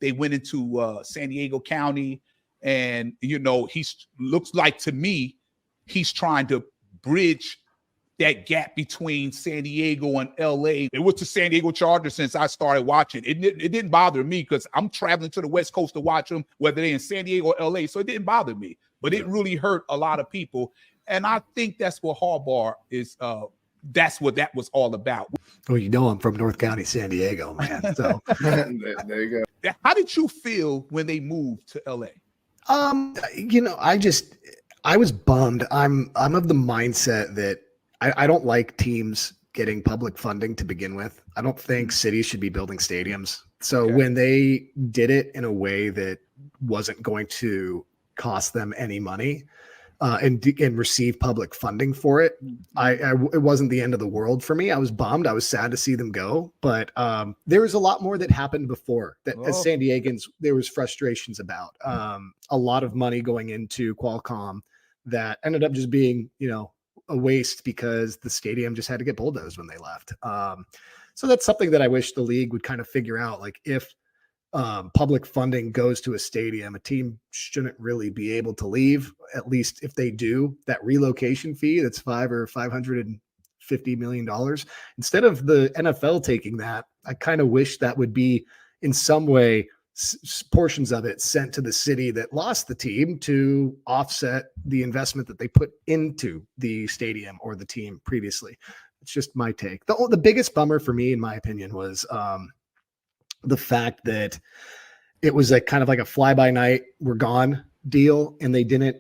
they went into San Diego County, and he's looks like to me he's trying to bridge that gap between San Diego and LA. It was the San Diego Chargers since I started watching. It didn't bother me because I'm traveling to the West Coast to watch them, whether they're in San Diego or LA. So it didn't bother me, but it really hurt a lot of people. And I think that's what Harbaugh is. That's what that was all about. Well, I'm from North County, San Diego, man. So there you go. How did you feel when they moved to LA? I was bummed. I'm of the mindset that I don't like teams getting public funding to begin with. I don't think cities should be building stadiums. So when they did it in a way that wasn't going to cost them any money and receive public funding for it, it wasn't the end of the world for me. I was bummed. I was sad to see them go. But there was a lot more that happened before that as San Diegans, there was frustrations about. A lot of money going into Qualcomm that ended up just being, a waste because the stadium just had to get bulldozed when they left. So that's something that I wish the league would kind of figure out. Like if public funding goes to a stadium, a team shouldn't really be able to leave. At least if they do, that relocation fee that's $550 million. Instead of the NFL taking that, I kind of wish that would be in some way portions of it sent to the city that lost the team to offset the investment that they put into the stadium or the team previously. It's just my take. The biggest bummer for me, in my opinion, was the fact that it was a kind of like a fly-by-night, we're gone deal, and they didn't,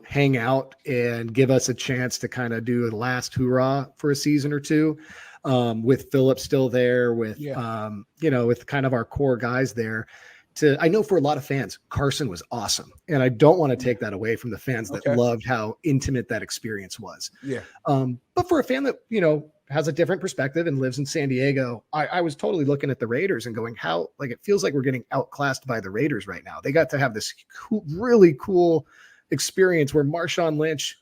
hang out and give us a chance to kind of do a last hoorah for a season or two. With Philip still there, with with kind of our core guys there. I know for a lot of fans, Carson was awesome, and I don't want to take that away from the fans that loved how intimate that experience was. Yeah. But for a fan that has a different perspective and lives in San Diego, I was totally looking at the Raiders and going, it feels like we're getting outclassed by the Raiders right now. They got to have this really cool experience where Marshawn Lynch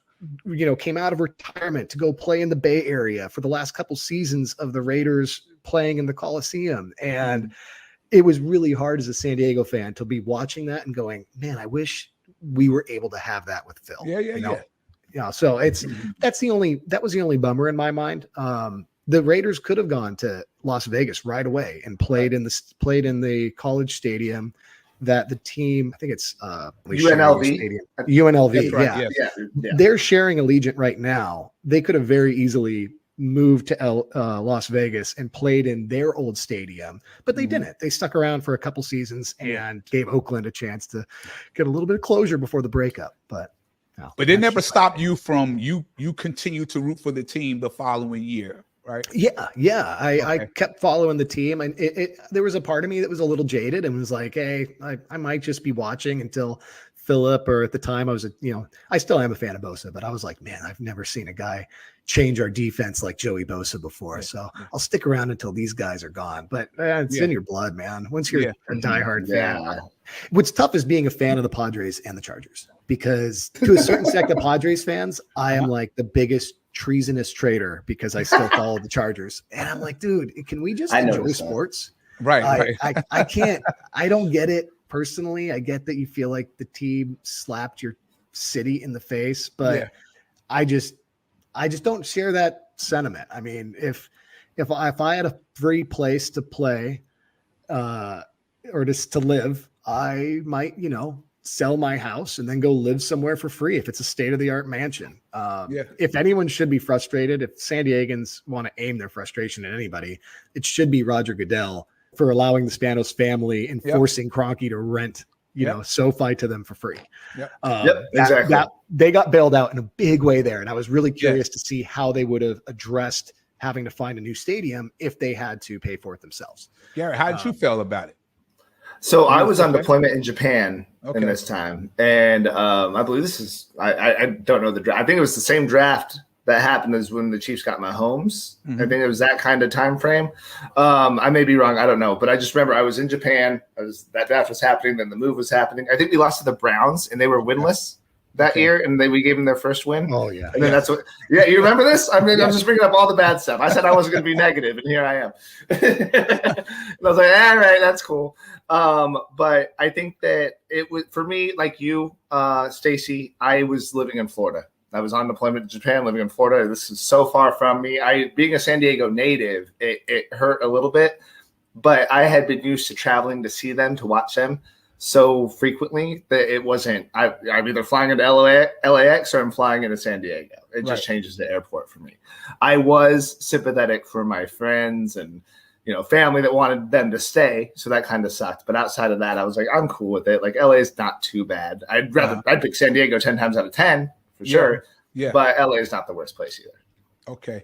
came out of retirement to go play in the Bay Area for the last couple seasons of the Raiders playing in the Coliseum. And it was really hard as a San Diego fan to be watching that and going, man, I wish we were able to have that with Phil. Yeah. So that was the only bummer in my mind. The Raiders could have gone to Las Vegas right away and played in the college stadium that the team, I think it's UNLV. UNLV, right. Yeah. They're sharing Allegiant right now. They could have very easily moved to Las Vegas and played in their old stadium, but they didn't. They stuck around for a couple seasons and gave Oakland a chance to get a little bit of closure before the breakup. But it never stopped you from you continue to root for the team the following year. Right. Yeah. I kept following the team, and there was a part of me that was a little jaded and was like, hey, I might just be watching until Philip, or at the time I was, I still am a fan of Bosa, but I was like, man, I've never seen a guy change our defense like Joey Bosa before. So I'll stick around until these guys are gone. But it's in your blood, man. Once you're a diehard fan, what's tough is being a fan of the Padres and the Chargers, because to a certain sect of Padres fans, I am like the biggest treasonous traitor because I still follow the Chargers. And I'm like, dude, can we just enjoy sports? Right. I can't, I don't get it personally. I get that you feel like the team slapped your city in the face, but I just don't share that sentiment. I mean, if I had a free place to play or just to live, I might, sell my house and then go live somewhere for free if it's a state-of-the-art mansion. If anyone should be frustrated, if San Diegans want to aim their frustration at anybody, it should be Roger Goodell for allowing the Spanos family and forcing Kroenke to rent, SoFi to them for free. Exactly. They got bailed out in a big way there. And I was really curious to see how they would have addressed having to find a new stadium if they had to pay for it themselves. Garrett, how did you feel about it? So I was on deployment in Japan in this time. And I believe this is, I don't know the draft. I think it was the same draft that happened as when the Chiefs got Mahomes. I think it was that kind of time frame. I may be wrong. I don't know. But I just remember I was in Japan. That draft was happening. Then the move was happening. I think we lost to the Browns and they were winless that year, and we gave them their first win. Oh yeah. And then that's what. Yeah, you remember this? I mean, I'm just bringing up all the bad stuff. I said I wasn't going to be negative, and here I am. And I was like, all right, that's cool. But I think that it was for me, like you, Stacy. I was living in Florida. I was on deployment in Japan, living in Florida. This is so far from me. Being a San Diego native, it hurt a little bit, but I had been used to traveling to see them, to watch them so frequently that it wasn't. I'm either flying into LAX or I'm flying into San Diego. It just changes the airport for me. I was sympathetic for my friends and family that wanted them to stay, so that kind of sucked. But outside of that, I was like, I'm cool with it. Like LA is not too bad. I'd pick San Diego 10 times out of 10 for sure. Yeah, but LA is not the worst place either. Okay.